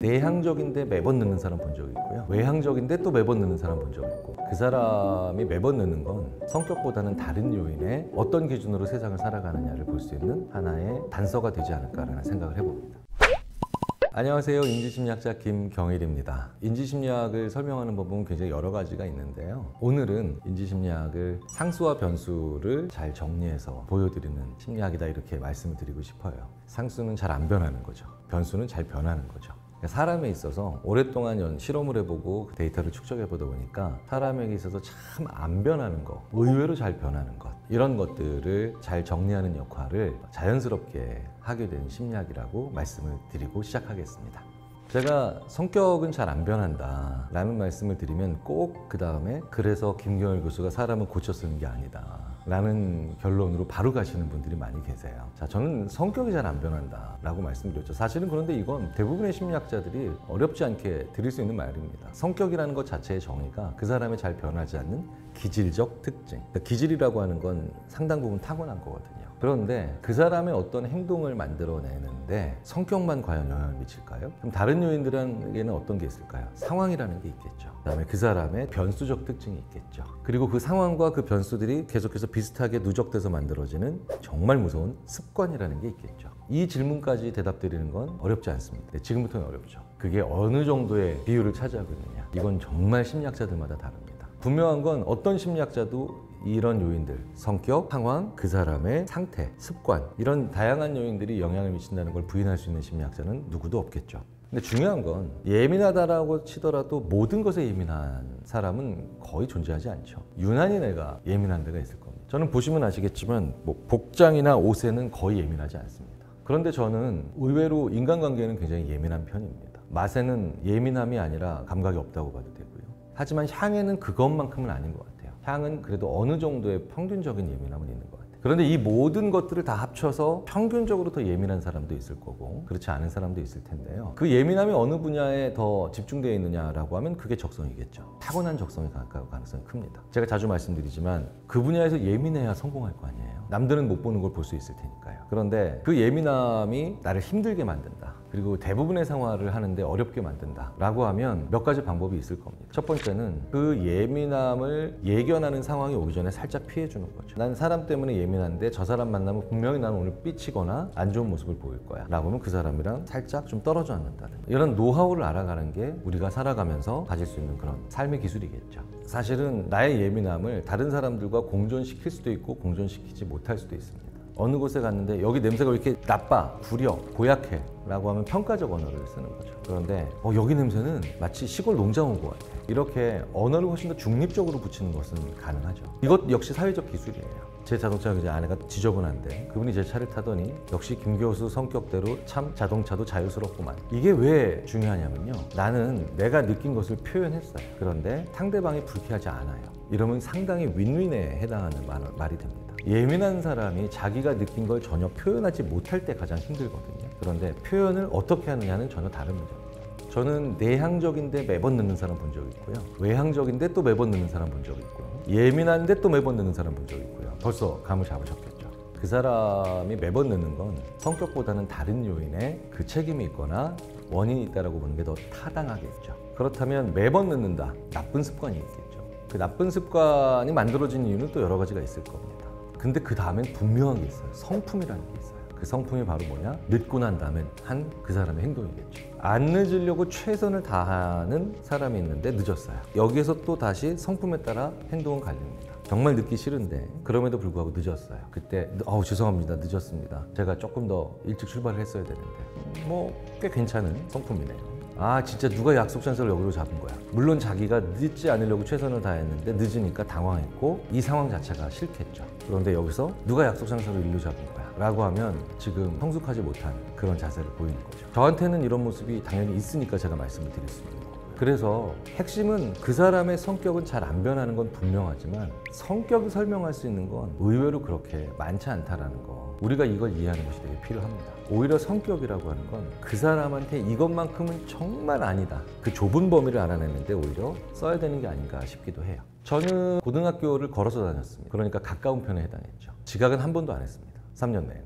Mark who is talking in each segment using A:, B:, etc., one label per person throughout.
A: 내향적인데 매번 늦는 사람 본 적이 있고요. 외향적인데 또 매번 늦는 사람 본 적이 있고, 그 사람이 매번 늦는 건 성격보다는 다른 요인에 어떤 기준으로 세상을 살아가느냐를 볼 수 있는 하나의 단서가 되지 않을까라는 생각을 해봅니다. 안녕하세요. 인지심리학자 김경일입니다. 인지심리학을 설명하는 법은 굉장히 여러 가지가 있는데요. 오늘은 인지심리학을 상수와 변수를 잘 정리해서 보여드리는 심리학이다, 이렇게 말씀을 드리고 싶어요. 상수는 잘 안 변하는 거죠. 변수는 잘 변하는 거죠. 사람에 있어서 오랫동안 실험을 해보고 데이터를 축적해보다 보니까 사람에게 있어서 참 안 변하는 것, 의외로 잘 변하는 것, 이런 것들을 잘 정리하는 역할을 자연스럽게 하게 된 심리학이라고 말씀을 드리고 시작하겠습니다. 제가 성격은 잘 안 변한다 라는 말씀을 드리면 꼭 그 다음에 그래서 김경일 교수가 사람을 고쳐 쓰는 게 아니다 라는 결론으로 바로 가시는 분들이 많이 계세요. 자, 저는 성격이 잘 안 변한다 라고 말씀드렸죠. 사실은 그런데 이건 대부분의 심리학자들이 어렵지 않게 드릴 수 있는 말입니다. 성격이라는 것 자체의 정의가 그 사람의 잘 변하지 않는 기질적 특징. 그러니까 기질이라고 하는 건 상당 부분 타고난 거거든요. 그런데 그 사람의 어떤 행동을 만들어내는데 성격만 과연 영향을 미칠까요? 그럼 다른 요인들에게는 어떤 게 있을까요? 상황이라는 게 있겠죠. 그다음에 그 사람의 변수적 특징이 있겠죠. 그리고 그 상황과 그 변수들이 계속해서 비슷하게 누적돼서 만들어지는 정말 무서운 습관이라는 게 있겠죠. 이 질문까지 대답드리는 건 어렵지 않습니다. 네, 지금부터는 어렵죠. 그게 어느 정도의 비율을 차지하고 있느냐, 이건 정말 심리학자들마다 다릅니다. 분명한 건 어떤 심리학자도 이런 요인들, 성격, 상황, 그 사람의 상태, 습관, 이런 다양한 요인들이 영향을 미친다는 걸 부인할 수 있는 심리학자는 누구도 없겠죠. 근데 중요한 건 예민하다라고 치더라도 모든 것에 예민한 사람은 거의 존재하지 않죠. 유난히 내가 예민한 데가 있을 겁니다. 저는 보시면 아시겠지만 복장이나 옷에는 거의 예민하지 않습니다. 그런데 저는 의외로 인간관계에는 굉장히 예민한 편입니다. 맛에는 예민함이 아니라 감각이 없다고 봐도 되고요. 하지만 향에는 그것만큼은 아닌 것 같아요. 향은 그래도 어느 정도의 평균적인 예민함은 있는 것 같아요. 그런데 이 모든 것들을 다 합쳐서 평균적으로 더 예민한 사람도 있을 거고 그렇지 않은 사람도 있을 텐데요. 그 예민함이 어느 분야에 더 집중되어 있느냐라고 하면 그게 적성이겠죠. 타고난 적성에 가까울 가능성이 큽니다. 제가 자주 말씀드리지만 그 분야에서 예민해야 성공할 거 아니에요. 남들은 못 보는 걸 볼 수 있을 테니까요. 그런데 그 예민함이 나를 힘들게 만든다, 그리고 대부분의 생활을 하는데 어렵게 만든다 라고 하면 몇 가지 방법이 있을 겁니다. 첫 번째는 그 예민함을 예견하는 상황이 오기 전에 살짝 피해주는 거죠. 난 사람 때문에 예민한데 저 사람 만나면 분명히 나는 오늘 삐치거나 안 좋은 모습을 보일 거야 라고 하면 그 사람이랑 살짝 좀 떨어져 앉는다든지, 이런 노하우를 알아가는 게 우리가 살아가면서 가질 수 있는 그런 삶의 기술이겠죠. 사실은 나의 예민함을 다른 사람들과 공존시킬 수도 있고 공존시키지 못할 수도 있습니다. 어느 곳에 갔는데 여기 냄새가 왜 이렇게 나빠, 구려, 고약해 라고 하면 평가적 언어를 쓰는 거죠. 그런데 여기 냄새는 마치 시골 농장 온 것 같아, 이렇게 언어를 훨씬 더 중립적으로 붙이는 것은 가능하죠. 이것 역시 사회적 기술이에요. 제 자동차가 이제 아내가 지저분한데 그분이 제 차를 타더니 역시 김 교수 성격대로 참 자동차도 자유스럽구만. 이게 왜 중요하냐면요, 나는 내가 느낀 것을 표현했어요. 그런데 상대방이 불쾌하지 않아요. 이러면 상당히 윈윈에 해당하는 말이 됩니다. 예민한 사람이 자기가 느낀 걸 전혀 표현하지 못할 때 가장 힘들거든요. 그런데 표현을 어떻게 하느냐는 전혀 다른 문제입니다. 저는 내향적인데 매번 늦는 사람 본 적이 있고요. 외향적인데 또 매번 늦는 사람 본 적이 있고요. 예민한데 또 매번 늦는 사람 본 적이 있고요. 벌써 감을 잡으셨겠죠. 그 사람이 매번 늦는 건 성격보다는 다른 요인에 그 책임이 있거나 원인이 있다고 보는 게 더 타당하겠죠. 그렇다면 매번 늦는다, 나쁜 습관이 있겠죠. 그 나쁜 습관이 만들어진 이유는 또 여러 가지가 있을 겁니다. 근데 그 다음엔 분명한 게 있어요. 성품이라는 게 있어요. 그 성품이 바로 뭐냐? 늦고 난 다음에 한 그 사람의 행동이겠죠. 안 늦으려고 최선을 다하는 사람이 있는데 늦었어요. 여기에서 또 다시 성품에 따라 행동은 갈립니다. 정말 늦기 싫은데 그럼에도 불구하고 늦었어요. 그때 죄송합니다, 늦었습니다. 제가 조금 더 일찍 출발을 했어야 되는데 꽤 괜찮은 성품이네요. 진짜 누가 약속 장소를 여기로 잡은 거야. 물론 자기가 늦지 않으려고 최선을 다했는데 늦으니까 당황했고 이 상황 자체가 싫겠죠. 그런데 여기서 누가 약속 장소를 일로 잡은 거야 라고 하면 지금 성숙하지 못한 그런 자세를 보이는 거죠. 저한테는 이런 모습이 당연히 있으니까 제가 말씀을 드릴 수 있는 거고요. 그래서 핵심은 그 사람의 성격은 잘 안 변하는 건 분명하지만 성격을 설명할 수 있는 건 의외로 그렇게 많지 않다라는 거, 우리가 이걸 이해하는 것이 되게 필요합니다. 오히려 성격이라고 하는 건 그 사람한테 이것만큼은 정말 아니다, 그 좁은 범위를 알아내는데 오히려 써야 되는 게 아닌가 싶기도 해요. 저는 고등학교를 걸어서 다녔습니다. 그러니까 가까운 편에 해당했죠. 지각은 한 번도 안 했습니다. 3년 내내.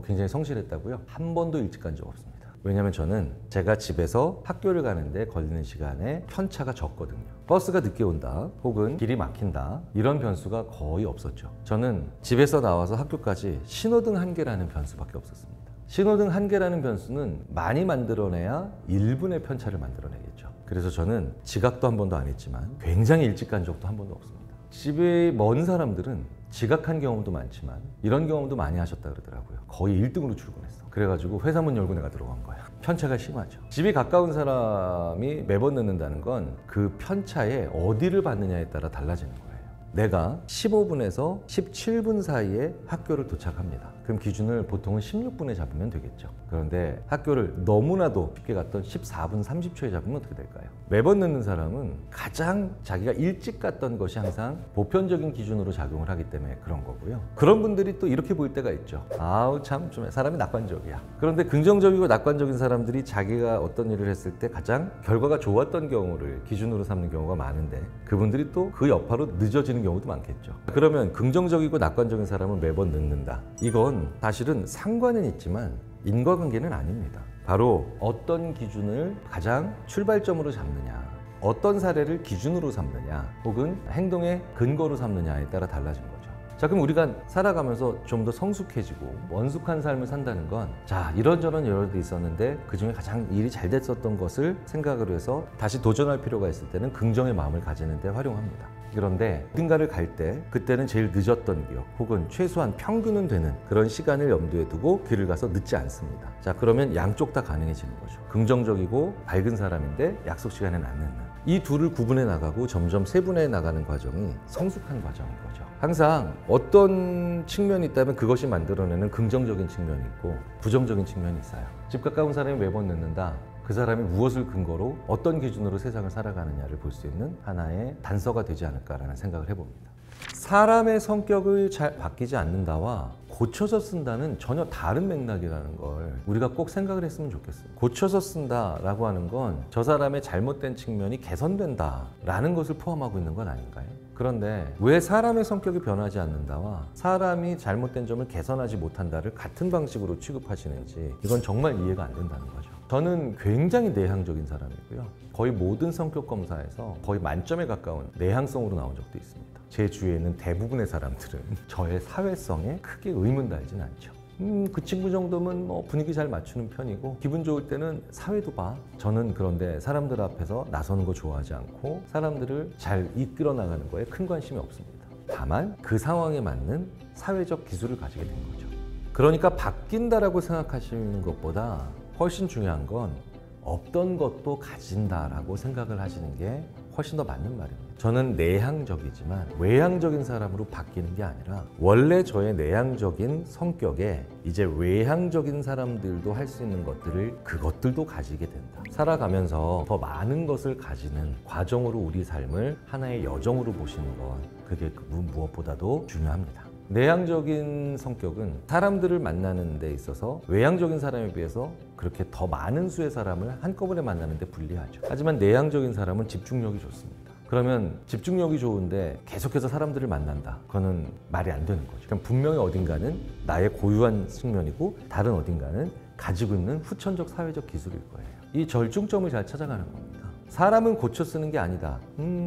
A: 굉장히 성실했다고요? 한 번도 일찍 간 적 없습니다. 왜냐면 저는 제가 집에서 학교를 가는데 걸리는 시간에 편차가 적거든요. 버스가 늦게 온다 혹은 길이 막힌다 이런 변수가 거의 없었죠. 저는 집에서 나와서 학교까지 신호등 1개라는 변수밖에 없었습니다. 신호등 1개라는 변수는 많이 만들어내야 1분의 편차를 만들어내겠죠. 그래서 저는 지각도 한 번도 안 했지만 굉장히 일찍 간 적도 한 번도 없습니다. 집에 먼 사람들은 지각한 경험도 많지만 이런 경험도 많이 하셨다 그러더라고요. 거의 1등으로 출근했어. 그래가지고 회사 문 열고 내가 들어간 거야. 편차가 심하죠. 집이 가까운 사람이 매번 늦는다는 건 그 편차에 어디를 받느냐에 따라 달라지는 거예요. 내가 15분에서 17분 사이에 학교를 도착합니다. 그럼 기준을 보통은 16분에 잡으면 되겠죠. 그런데 학교를 너무나도 쉽게 갔던 14분 30초에 잡으면 어떻게 될까요? 매번 늦는 사람은 가장 자기가 일찍 갔던 것이 항상 보편적인 기준으로 작용을 하기 때문에 그런 거고요. 그런 분들이 또 이렇게 보일 때가 있죠. 아우 참 좀 사람이 낙관적이야. 그런데 긍정적이고 낙관적인 사람들이 자기가 어떤 일을 했을 때 가장 결과가 좋았던 경우를 기준으로 삼는 경우가 많은데 그분들이 또 그 여파로 늦어지는 경우도 많겠죠. 그러면 긍정적이고 낙관적인 사람은 매번 늦는다. 이건 사실은 상관은 있지만 인과관계는 아닙니다. 바로 어떤 기준을 가장 출발점으로 잡느냐, 어떤 사례를 기준으로 삼느냐, 혹은 행동의 근거로 삼느냐에 따라 달라진 거죠. 자, 그럼 우리가 살아가면서 좀 더 성숙해지고 원숙한 삶을 산다는 건 자, 이런저런 여러 일이 있었는데 그중에 가장 일이 잘 됐었던 것을 생각으로 해서 다시 도전할 필요가 있을 때는 긍정의 마음을 가지는 데 활용합니다. 그런데 어딘가를 갈 때 그때는 제일 늦었던 기억 혹은 최소한 평균은 되는 그런 시간을 염두에 두고 길을 가서 늦지 않습니다. 자, 그러면 양쪽 다 가능해지는 거죠. 긍정적이고 밝은 사람인데 약속 시간에는 안 늦는. 이 둘을 구분해 나가고 점점 세분해 나가는 과정이 성숙한 과정인 거죠. 항상 어떤 측면이 있다면 그것이 만들어내는 긍정적인 측면이 있고 부정적인 측면이 있어요. 집 가까운 사람이 매번 늦는다. 그 사람이 무엇을 근거로 어떤 기준으로 세상을 살아가느냐를 볼 수 있는 하나의 단서가 되지 않을까라는 생각을 해봅니다. 사람의 성격을 잘 바뀌지 않는다와 고쳐서 쓴다는 전혀 다른 맥락이라는 걸 우리가 꼭 생각을 했으면 좋겠어요. 고쳐서 쓴다라고 하는 건 저 사람의 잘못된 측면이 개선된다라는 것을 포함하고 있는 건 아닌가요? 그런데 왜 사람의 성격이 변하지 않는다와 사람이 잘못된 점을 개선하지 못한다를 같은 방식으로 취급하시는지 이건 정말 이해가 안 된다는 거죠. 저는 굉장히 내향적인 사람이고요. 거의 모든 성격 검사에서 거의 만점에 가까운 내향성으로 나온 적도 있습니다. 제 주위에 있는 대부분의 사람들은 저의 사회성에 크게 의문 달진 않죠. 그 친구 정도면 뭐 분위기 잘 맞추는 편이고 기분 좋을 때는 사회도 봐. 저는 그런데 사람들 앞에서 나서는 거 좋아하지 않고 사람들을 잘 이끌어 나가는 거에 큰 관심이 없습니다. 다만 그 상황에 맞는 사회적 기술을 가지게 된 거죠. 그러니까 바뀐다라고 생각하시는 것보다 훨씬 중요한 건 없던 것도 가진다라고 생각을 하시는 게 훨씬 더 맞는 말입니다. 저는 내향적이지만 외향적인 사람으로 바뀌는 게 아니라 원래 저의 내향적인 성격에 이제 외향적인 사람들도 할 수 있는 것들을 그것들도 가지게 된다. 살아가면서 더 많은 것을 가지는 과정으로 우리 삶을 하나의 여정으로 보시는 건 그게 무엇보다도 중요합니다. 내향적인 성격은 사람들을 만나는 데 있어서 외향적인 사람에 비해서 그렇게 더 많은 수의 사람을 한꺼번에 만나는 데 불리하죠. 하지만 내향적인 사람은 집중력이 좋습니다. 그러면 집중력이 좋은데 계속해서 사람들을 만난다. 그거는 말이 안 되는 거죠. 그럼 분명히 어딘가는 나의 고유한 측면이고 다른 어딘가는 가지고 있는 후천적 사회적 기술일 거예요. 이 절중점을 잘 찾아가는 겁니다. 사람은 고쳐 쓰는 게 아니다.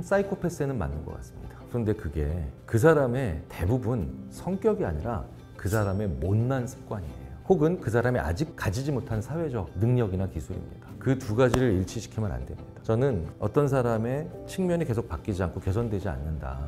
A: 사이코패스에는 맞는 것 같습니다. 그런데 그게 그 사람의 대부분 성격이 아니라 그 사람의 못난 습관이에요. 혹은 그 사람이 아직 가지지 못한 사회적 능력이나 기술입니다. 그 두 가지를 일치시키면 안 됩니다. 저는 어떤 사람의 측면이 계속 바뀌지 않고 개선되지 않는다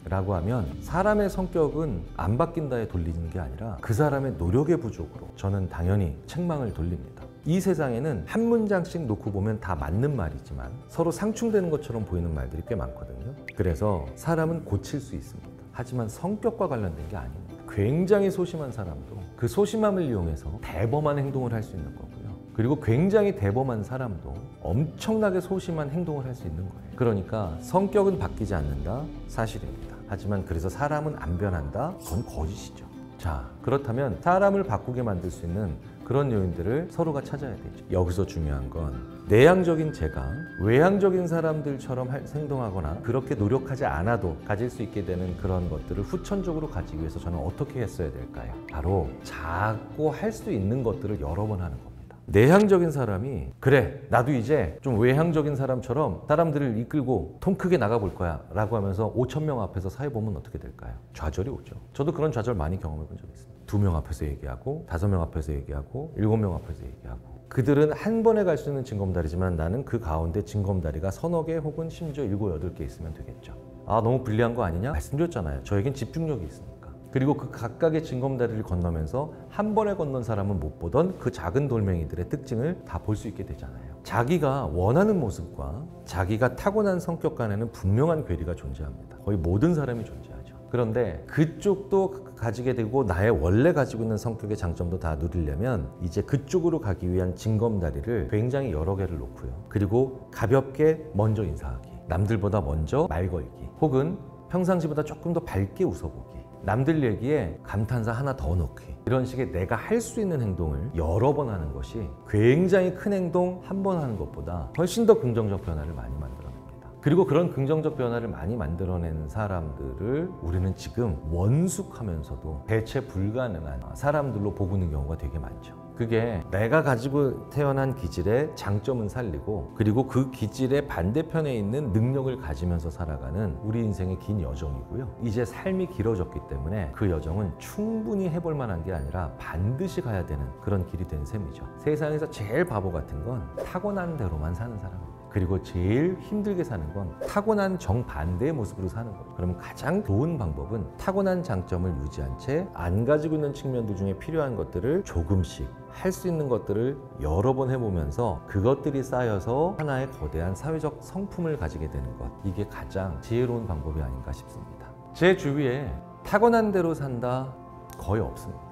A: 라고 하면 사람의 성격은 안 바뀐다에 돌리는 게 아니라 그 사람의 노력의 부족으로 저는 당연히 책망을 돌립니다. 이 세상에는 한 문장씩 놓고 보면 다 맞는 말이지만 서로 상충되는 것처럼 보이는 말들이 꽤 많거든요. 그래서 사람은 고칠 수 있습니다. 하지만 성격과 관련된 게 아닙니다. 굉장히 소심한 사람도 그 소심함을 이용해서 대범한 행동을 할 수 있는 거고요. 그리고 굉장히 대범한 사람도 엄청나게 소심한 행동을 할 수 있는 거예요. 그러니까 성격은 바뀌지 않는다, 사실입니다. 하지만 그래서 사람은 안 변한다, 그건 거짓이죠. 자, 그렇다면 사람을 바꾸게 만들 수 있는 그런 요인들을 서로가 찾아야 되죠. 여기서 중요한 건 내향적인 제가 외향적인 사람들처럼 행동하거나 그렇게 노력하지 않아도 가질 수 있게 되는 그런 것들을 후천적으로 가지기 위해서 저는 어떻게 했어야 될까요? 바로 자꾸 할 수 있는 것들을 여러 번 하는 겁니다. 내향적인 사람이 그래 나도 이제 좀 외향적인 사람처럼 사람들을 이끌고 통 크게 나가볼 거야 라고 하면서 5,000명 앞에서 사회보면 어떻게 될까요? 좌절이 오죠. 저도 그런 좌절 많이 경험해 본 적이 있습니다. 2명 앞에서 얘기하고 5명 앞에서 얘기하고 7명 앞에서 얘기하고 그들은 한 번에 갈 수 있는 징검다리지만 나는 그 가운데 징검다리가 서너 개 혹은 심지어 7, 8개 있으면 되겠죠. 아 너무 불리한 거 아니냐? 말씀드렸잖아요. 저에겐 집중력이 있으니까. 그리고 그 각각의 징검다리를 건너면서 한 번에 건넌 사람은 못 보던 그 작은 돌멩이들의 특징을 다 볼 수 있게 되잖아요. 자기가 원하는 모습과 자기가 타고난 성격 간에는 분명한 괴리가 존재합니다. 거의 모든 사람이 존재하죠. 그런데 그쪽도 가지게 되고 나의 원래 가지고 있는 성격의 장점도 다 누리려면 이제 그쪽으로 가기 위한 징검다리를 굉장히 여러 개를 놓고요. 그리고 가볍게 먼저 인사하기, 남들보다 먼저 말 걸기, 혹은 평상시보다 조금 더 밝게 웃어보기, 남들 얘기에 감탄사 하나 더 넣기, 이런 식의 내가 할 수 있는 행동을 여러 번 하는 것이 굉장히 큰 행동 한 번 하는 것보다 훨씬 더 긍정적 변화를 많이 만들어냅니다. 그리고 그런 긍정적 변화를 많이 만들어내는 사람들을 우리는 지금 원숙하면서도 대체 불가능한 사람들로 보고 있는 경우가 되게 많죠. 그게 내가 가지고 태어난 기질의 장점은 살리고 그리고 그 기질의 반대편에 있는 능력을 가지면서 살아가는 우리 인생의 긴 여정이고요. 이제 삶이 길어졌기 때문에 그 여정은 충분히 해볼 만한 게 아니라 반드시 가야 되는 그런 길이 된 셈이죠. 세상에서 제일 바보 같은 건 타고난 대로만 사는 사람입니다. 그리고 제일 힘들게 사는 건 타고난 정반대의 모습으로 사는 거예요. 그럼 가장 좋은 방법은 타고난 장점을 유지한 채 안 가지고 있는 측면들 중에 필요한 것들을 조금씩 할 수 있는 것들을 여러 번 해보면서 그것들이 쌓여서 하나의 거대한 사회적 성품을 가지게 되는 것, 이게 가장 지혜로운 방법이 아닌가 싶습니다. 제 주위에 타고난 대로 산다 거의 없습니다.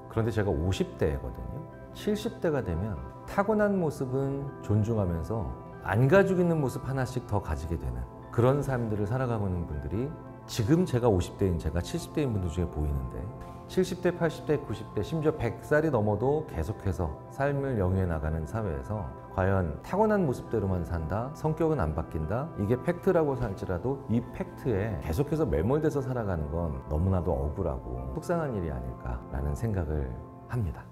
A: 그런데 제가 50대거든요. 70대가 되면 타고난 모습은 존중하면서 안 가지고 있는 모습 하나씩 더 가지게 되는 그런 삶들을 살아가고 있는 분들이 지금 제가 50대인 제가 70대인 분들 중에 보이는데 70대, 80대, 90대, 심지어 100살이 넘어도 계속해서 삶을 영위해 나가는 사회에서 과연 타고난 모습대로만 산다? 성격은 안 바뀐다? 이게 팩트라고 할지라도 이 팩트에 계속해서 매몰돼서 살아가는 건 너무나도 억울하고 속상한 일이 아닐까라는 생각을 합니다.